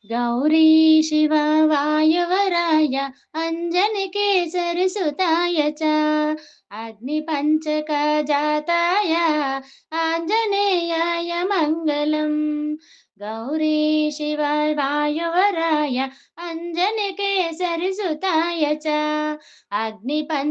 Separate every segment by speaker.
Speaker 1: गौरी शिव वायुवराय अञ्जनिकेसरिसुताय च अग्निपञ्चकजाताय आञ्जनेयाय मङ्गलम्। गौरी शिव वायुवराय अञ्जनिकेसरिसुताय च अग्निपञ्चकजाताय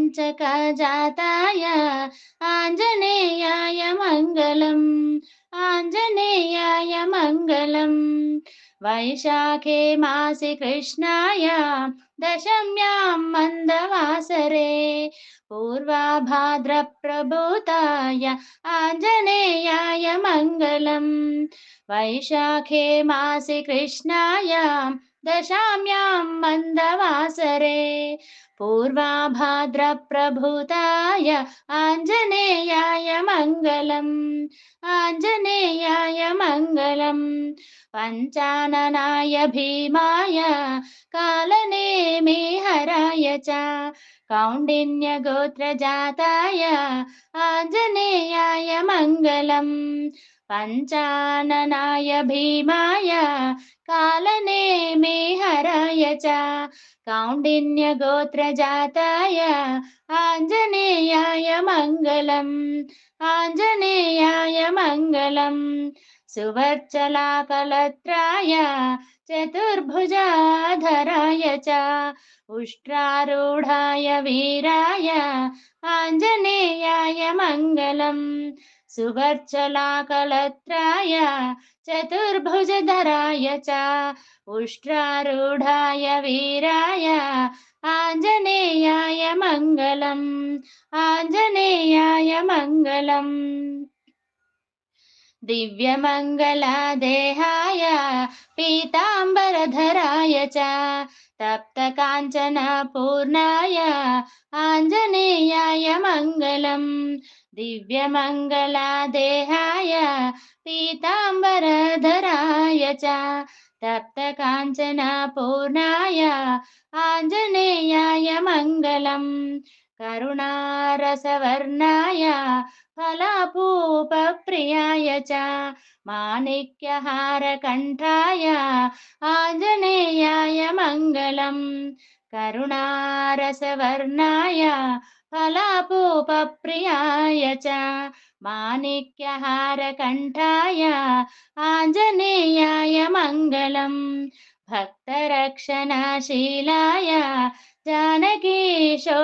Speaker 1: आञ्जनेयाय मङ्गलम्। आञ्जनेयाय मङ्गलम्। वैशाखे मासि कृष्णायां दशम्यां मन्दवासरे पूर्वाभाद्रप्रभूताय आञ्जनेयाय मङ्गलम्। वैशाखे मासि कृष्णायां दशाम्यां मन्दवासरे पूर्वाभाद्रप्रभूताय आञ्जनेयाय मङ्गलम्। आञ्जनेयाय मङ्गलम्। पञ्चाननाय भीमाय कालनेमिहराय च कौण्डिन्यगोत्रजाताय आञ्जनेयाय मङ्गलम्। पञ्चाननाय भीमाय कालनेमिहराय च कौण्डिन्यगोत्रजाताय आञ्जनेयाय मङ्गलम्। आञ्जनेयाय मङ्गलम्। सुवर्चलाकलत्राय चतुर्भुजाधराय च उष्ट्रारूढाय वीराय आञ्जनेयाय मङ्गलम्। सुवर्चलाकलत्राय चतुर्भुजधराय च उष्ट्रारूढाय वीराय आञ्जनेयाय मङ्गलम्। आञ्जनेयाय मङ्गलम्। दिव्यमङ्गलादेहाय पीताम्बरधराय च तप्तकाञ्चनपूर्णाय आञ्जनेयाय मङ्गलम्। दिव्यमङ्गलादेहाय पीताम्बरधराय च तप्तकाञ्चनपूर्णाय आञ्जनेयाय मङ्गलम्। करुणारसवर्णाय फलापूपप्रियाय च माणिक्यहारकण्ठाय आञ्जनेयाय मङ्गलम्। करुणारसवर्णाय फलापूपप्रियाय च माणिक्यहारकण्ठाय आञ्जनेयाय मङ्गलम्। भक्तरक्षणशीलाय जानकीशोकहारिणे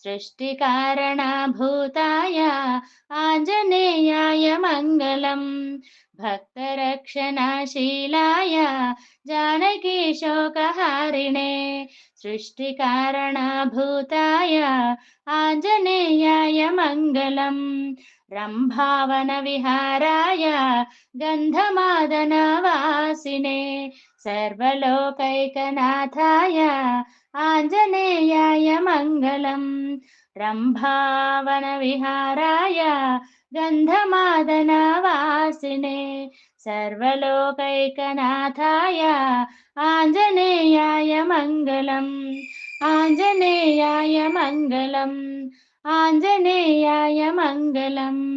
Speaker 1: सृष्टिकारणभूताय आञ्जनेयाय मङ्गलम्। भक्तरक्षणशीलाय जानकीशोकहारिणे सृष्टिकारणभूताय आञ्जनेयाय मङ्गलम्। रम्भावनविहाराय गन्धमादनवासिने सर्वलोकैकनाथाय आञ्जनेयाय मङ्गलम्। रम्भावनविहाराय गन्धमादनवासिने सर्वलोकैकनाथाय आञ्जनेयाय मङ्गलम्। आञ्जनेयाय मङ्गलम्। आञ्जनेयाय मङ्गलम्।